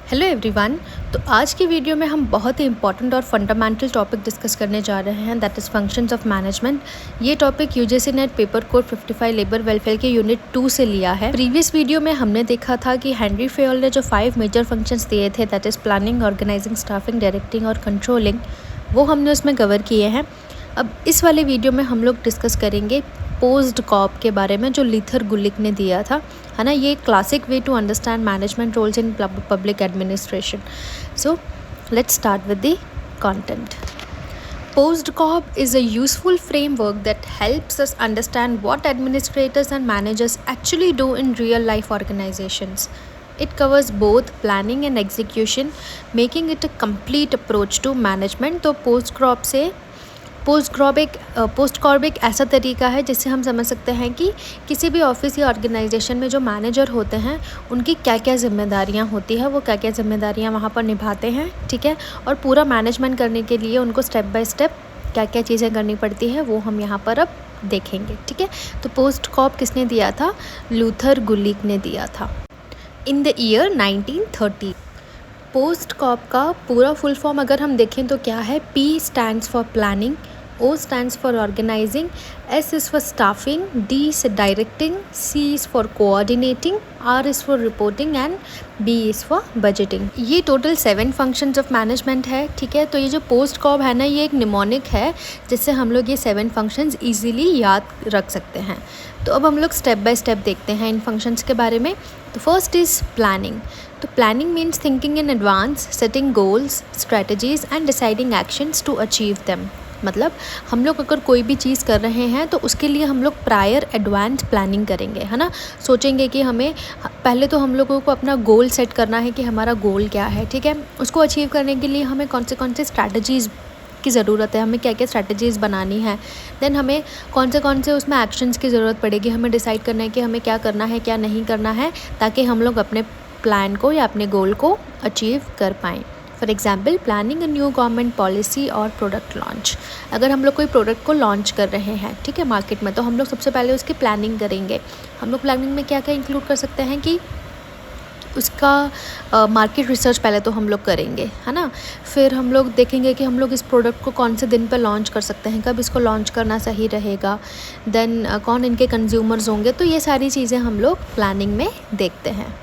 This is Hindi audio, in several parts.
Hello everyone. तो आज की वीडियो में हम बहुत ही इंपॉर्टेंट और फंडामेंटल टॉपिक डिस्कस करने जा रहे हैं, that is functions of management. ये topic UGC NET paper code 55 labour welfare के यूनिट 2 से लिया है। प्रीवियस वीडियो में हमने देखा था कि हेनरी फेयोल ने जो 5 मेजर फंक्शंस दिए थे, that is planning, organizing, staffing, directing और कंट्रोलिंग, वो हमने उसमें कवर किए हैं। अब इस वाले वीडियो में हम लोग डिस्कस करेंगे पोस्ट कॉप के बारे में, जो लीथर गुलिक ने दिया था, है ना। ये classic way to understand management roles in public administration. So let's start with the content. PostCorp is a useful framework that helps us understand what administrators and managers actually do in real life organizations. It covers both planning and execution, making it a complete approach to management. तो पोस्टकॉर्प एक ऐसा तरीका है जिससे हम समझ सकते हैं कि किसी भी ऑफिस या ऑर्गेनाइजेशन में जो मैनेजर होते हैं उनकी क्या क्या जिम्मेदारियां होती है, वो क्या क्या जिम्मेदारियां वहां पर निभाते हैं, ठीक है। और पूरा मैनेजमेंट करने के लिए उनको स्टेप बाय स्टेप क्या क्या चीज़ें करनी पड़ती है वो हम यहाँ पर अब देखेंगे, ठीक है। तो पोस्टकॉर्प किसने दिया था? लूथर गुलिक ने दिया था इन द ईयर 1930। पोस्टकॉर्प का पूरा फुल फॉर्म अगर हम देखें तो क्या है? P stands for planning, O stands for organizing, S is for staffing, D is directing, C is for coordinating, R is for reporting and B is for budgeting. ये टोटल 7 फंक्शंस ऑफ मैनेजमेंट है, ठीक है। तो ये जो पोस्टकॉर्प है ना, ये एक निमोनिक है जिससे हम लोग ये 7 फंक्शंस इजीली याद रख सकते हैं। तो अब हम लोग स्टेप बाय स्टेप देखते हैं इन फंक्शंस के बारे में। तो फर्स्ट इज़ प्लानिंग। तो planning means thinking in advance, setting goals, strategies and deciding actions to achieve them. मतलब हम लोग अगर कोई भी चीज़ कर रहे हैं तो उसके लिए हम लोग प्रायर एडवांस प्लानिंग करेंगे, है ना। सोचेंगे कि हमें पहले तो हम लोगों को अपना गोल सेट करना है कि हमारा गोल क्या है, ठीक है। उसको अचीव करने के लिए हमें कौन से स्ट्रैटेजीज़ की ज़रूरत है, हमें क्या क्या स्ट्रैटेजीज़ बनानी है, देन हमें कौन से उसमें एक्शंस की ज़रूरत पड़ेगी, हमें डिसाइड करना है कि हमें क्या करना है क्या नहीं करना है, ताकि हम लोग अपने प्लान को या अपने गोल को अचीव कर पाएँ। For example, planning a new government policy और प्रोडक्ट लॉन्च। अगर हम लोग कोई प्रोडक्ट को लॉन्च कर रहे हैं, ठीक है, मार्केट में, तो हम लोग सबसे पहले उसकी प्लानिंग करेंगे। हम लोग प्लानिंग में क्या क्या इंक्लूड कर सकते हैं कि उसका मार्केट रिसर्च पहले तो हम लोग करेंगे, है ना। फिर हम लोग देखेंगे कि हम लोग इस प्रोडक्ट को कौन से दिन पर लॉन्च कर सकते हैं, कब इसको लॉन्च करना सही रहेगा, देन कौन इनके कंज्यूमर्स होंगे। तो ये सारी चीज़ें हम लोग प्लानिंग में देखते हैं।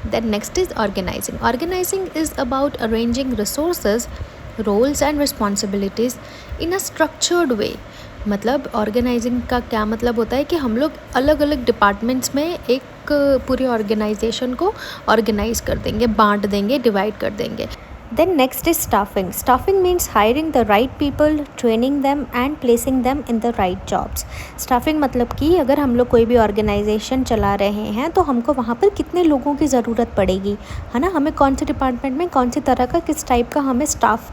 Then next is organizing. Organizing is about arranging resources, roles and responsibilities in a structured way. मतलब ऑर्गेनाइजिंग का क्या मतलब होता है कि हम लोग अलग अलग डिपार्टमेंट्स में एक पूरी ऑर्गेनाइजेशन को ऑर्गेनाइज कर देंगे, बांट देंगे, डिवाइड कर देंगे। Then next is staffing. Staffing means hiring the right people, training them and placing them in the right jobs. Staffing मतलब कि अगर हम लोग कोई भी ऑर्गेनाइजेशन चला रहे हैं तो हमको वहाँ पर कितने लोगों की ज़रूरत पड़ेगी, है ना। हमें कौन से डिपार्टमेंट में कौन सी तरह का, किस टाइप का हमें स्टाफ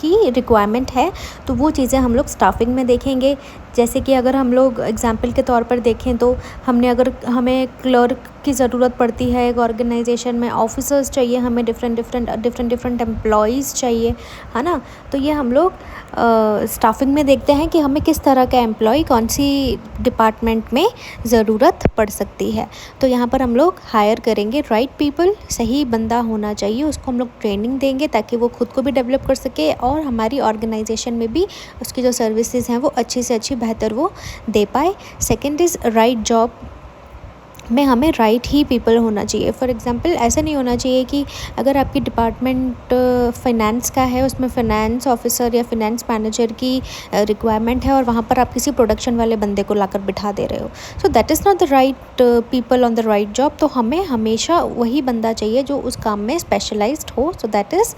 की रिक्वायरमेंट है, तो वो चीज़ें हम लोग स्टाफिंग में देखेंगे। जैसे कि अगर हम लोग एग्जांपल के तौर पर देखें तो अगर हमें क्लर्क की ज़रूरत पड़ती है एक ऑर्गेनाइजेशन में, ऑफिसर्स चाहिए हमें, डिफरेंट एम्प्लॉयज़ चाहिए, है ना। तो ये हम लोग स्टाफिंग में देखते हैं कि हमें किस तरह का एम्प्लॉय कौन सी डिपार्टमेंट में ज़रूरत पड़ सकती है। तो यहाँ पर हम लोग हायर करेंगे राइट पीपल, सही बंदा होना चाहिए, उसको हम लोग ट्रेनिंग देंगे ताकि वो खुद को भी डेवलप कर सके और हमारी ऑर्गेनाइजेशन में भी उसकी जो सर्विसेज हैं वो अच्छी से अच्छी बेहतर वो दे पाए। सेकंड इज़ राइट जॉब में हमें राइट ही पीपल होना चाहिए। फॉर एग्जांपल, ऐसा नहीं होना चाहिए कि अगर आपकी डिपार्टमेंट फाइनेंस का है, उसमें फाइनेंस ऑफिसर या फाइनेंस मैनेजर की रिक्वायरमेंट है और वहाँ पर आप किसी प्रोडक्शन वाले बंदे को लाकर बिठा दे रहे हो। So that is not the right people on the right job. तो हमें हमेशा वही बंदा चाहिए जो उस काम में स्पेशलाइज्ड हो। So that is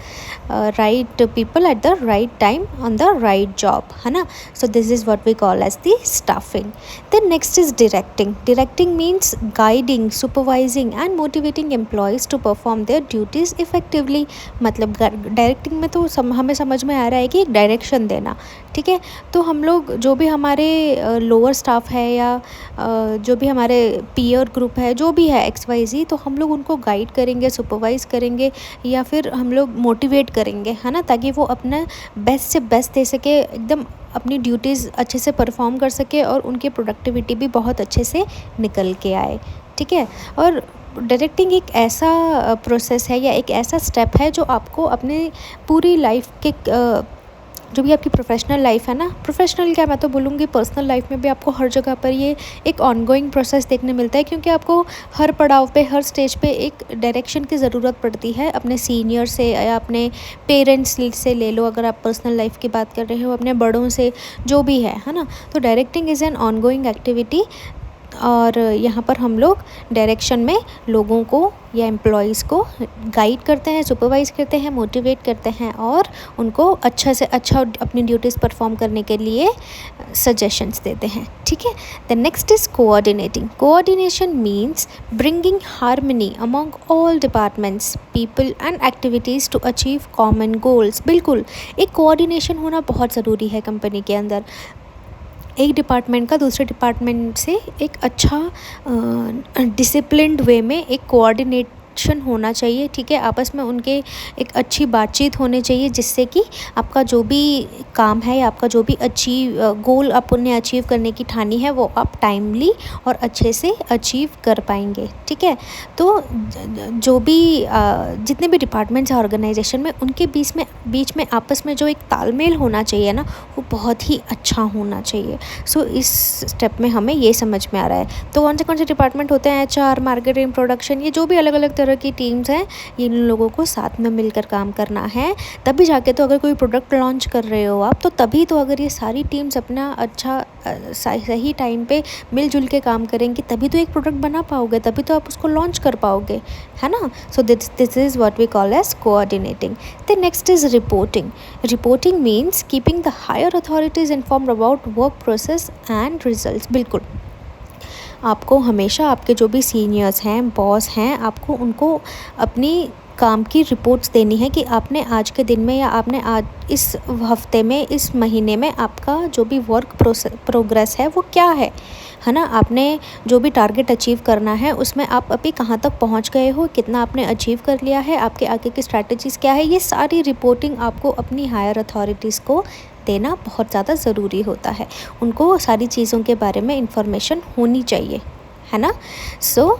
right people at the right time on the right job, है ना। So this is what we call as the staffing. Then next is directing. Directing means guiding, supervising and motivating employees to perform their duties effectively. मतलब डायरेक्टिंग में तो हमें समझ में आ रहा है कि एक डायरेक्शन देना, ठीक है। तो हम लोग जो भी हमारे लोअर स्टाफ है या जो भी हमारे पीयर ग्रुप है, जो भी है XYZ, तो हम लोग उनको गाइड करेंगे, सुपरवाइज़ करेंगे या फिर हम लोग मोटिवेट करेंगे, है ना, ताकि वो अपना बेस्ट से बेस्ट दे सके, एकदम अपनी ड्यूटीज़ अच्छे से परफॉर्म कर सके और उनकी प्रोडक्टिविटी भी बहुत अच्छे से निकल के आए, ठीक है। और डायरेक्टिंग एक ऐसा प्रोसेस है या एक ऐसा स्टेप है जो आपको अपने पूरी लाइफ के जो भी आपकी प्रोफेशनल लाइफ है ना, प्रोफेशनल क्या मैं तो बोलूँगी पर्सनल लाइफ में भी आपको हर जगह पर ये एक ऑनगोइंग प्रोसेस देखने मिलता है, क्योंकि आपको हर पड़ाव पे, हर स्टेज पे एक डायरेक्शन की ज़रूरत पड़ती है अपने सीनियर से या अपने पेरेंट्स से ले लो, अगर आप पर्सनल लाइफ की बात कर रहे हो, अपने बड़ों से, जो भी है ना। तो directing is an ongoing activity, और यहाँ पर हम लोग डायरेक्शन में लोगों को या एम्प्लॉयज़ को गाइड करते हैं, सुपरवाइज़ करते हैं, मोटिवेट करते हैं और उनको अच्छा से अच्छा अपनी ड्यूटीज़ परफॉर्म करने के लिए सजेशंस देते हैं, ठीक है। The next is coordinating. Coordination means bringing harmony among all departments, people and activities to achieve common goals. बिल्कुल, एक कोऑर्डिनेशन होना बहुत ज़रूरी है कंपनी के अंदर। एक डिपार्टमेंट का दूसरे डिपार्टमेंट से एक अच्छा डिसिप्लिन्ड वे में एक कोऑर्डिनेशन होना चाहिए, ठीक है। आपस में उनके एक अच्छी बातचीत होनी चाहिए, जिससे कि आपका जो भी काम है या आपका जो भी गोल आपने अचीव करने की ठानी है वो आप टाइमली और अच्छे से अचीव कर पाएंगे, ठीक है। तो जो भी जितने भी डिपार्टमेंट्स हैं ऑर्गेनाइजेशन में, उनके बीच में आपस में जो एक तालमेल होना चाहिए ना, वो बहुत ही अच्छा होना चाहिए। सो इस स्टेप में हमें ये समझ में आ रहा है। तो कौन से डिपार्टमेंट होते हैं, HR, मार्केटिंग, प्रोडक्शन, ये जो भी अलग अलग तरह की टीम्स हैं, इन लोगों को साथ में मिलकर काम करना है। तभी जाके तो अगर कोई प्रोडक्ट लॉन्च कर रहे हो आप, तो तभी तो अगर ये सारी टीम्स अपना अच्छा सही टाइम पे मिलजुल के काम करेंगी, तभी तो एक प्रोडक्ट बना पाओगे, तभी तो आप उसको लॉन्च कर पाओगे, है ना। So this is what we call as coordinating. The next is reporting. Reporting means keeping the higher authorities informed about work process and results. बिल्कुल, आपको हमेशा आपके जो भी सीनियर्स हैं, बॉस हैं, आपको उनको अपनी काम की रिपोर्ट्स देनी है कि आपने आज के दिन में या आपने आज इस हफ्ते में, इस महीने में आपका जो भी वर्क प्रोग्रेस है वो क्या है ना। आपने जो भी टारगेट अचीव करना है उसमें आप अभी कहाँ तक पहुँच गए हो, कितना आपने अचीव कर लिया है, आपके आगे की स्ट्रैटेजीज़ क्या है, ये सारी रिपोर्टिंग आपको अपनी हायर अथॉरिटीज़ को देना बहुत ज़्यादा ज़रूरी होता है। उनको सारी चीज़ों के बारे में इंफॉर्मेशन होनी चाहिए, है ना। So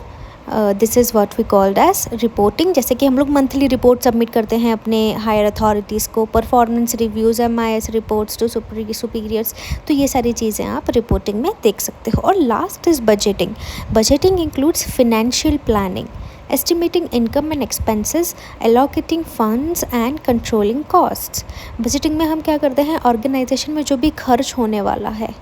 this is what we called as reporting. जैसे कि हम लोग मंथली रिपोर्ट सबमिट करते हैं अपने हायर अथॉरिटीज़ को, performance reviews, MIS reports to superiors, तो ये सारी चीज़ें आप रिपोर्टिंग में देख सकते हो। और last is budgeting. Budgeting includes financial planning, estimating income and expenses, allocating funds and controlling costs। Budgeting में हम क्या करते हैं, ऑर्गेनाइजेशन में जो भी खर्च होने वाला है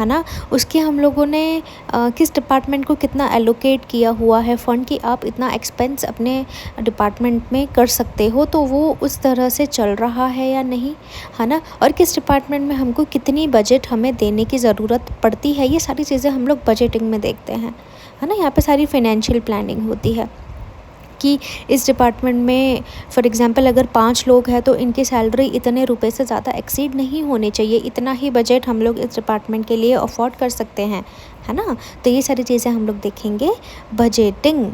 ना, उसके हम लोगों ने किस डिपार्टमेंट को कितना एलोकेट किया हुआ है फ़ंड कि आप इतना एक्सपेंस अपने डिपार्टमेंट में कर सकते हो, तो वो उस तरह से चल रहा है या नहीं, है ना। और किस डिपार्टमेंट में हमको कितनी बजट हमें देने की ज़रूरत पड़ती है, ये सारी चीज़ें हम लोग बजटिंग में देखते हैं, है ना। यहाँ पे सारी फाइनेंशियल प्लानिंग होती है कि इस डिपार्टमेंट में फॉर एग्ज़ाम्पल अगर 5 लोग हैं तो इनकी सैलरी इतने रुपए से ज़्यादा एक्सीड नहीं होनी चाहिए, इतना ही बजट हम लोग इस डिपार्टमेंट के लिए अफोर्ड कर सकते हैं, है ना। तो ये सारी चीज़ें हम लोग देखेंगे budgeting.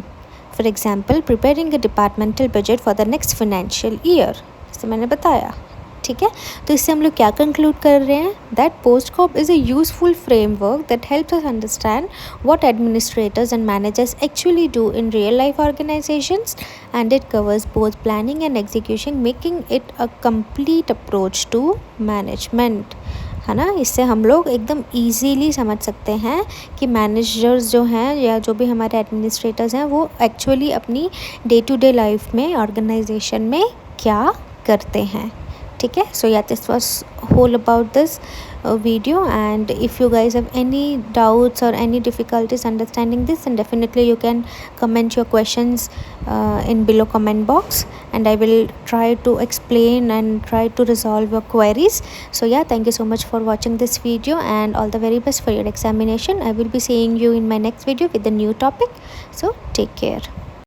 For example preparing a departmental budget for the next financial year, जैसे मैंने बताया, ठीक है। तो इससे हम लोग क्या कंक्लूड कर रहे हैं, that POSDCORB is a useful framework that helps us understand what administrators and managers actually do in real life organisations, and it covers both planning and execution, making it a complete approach to management, है ना। इससे हम लोग एकदम इजीली समझ सकते हैं कि मैनेजर्स जो हैं या जो भी हमारे एडमिनिस्ट्रेटर्स हैं वो एक्चुअली अपनी डे टू डे लाइफ में ऑर्गेनाइजेशन में क्या करते हैं, ठीक है। सो या this was whole about this video, and if you guys have any doubts or any difficulties understanding this, then definitely you can comment your questions in below comment box, and I will try to explain and try to resolve your queries. So yeah, thank you so much for watching this video, and all the very best for your examination. I will be seeing you in my next video with a new topic, so take care.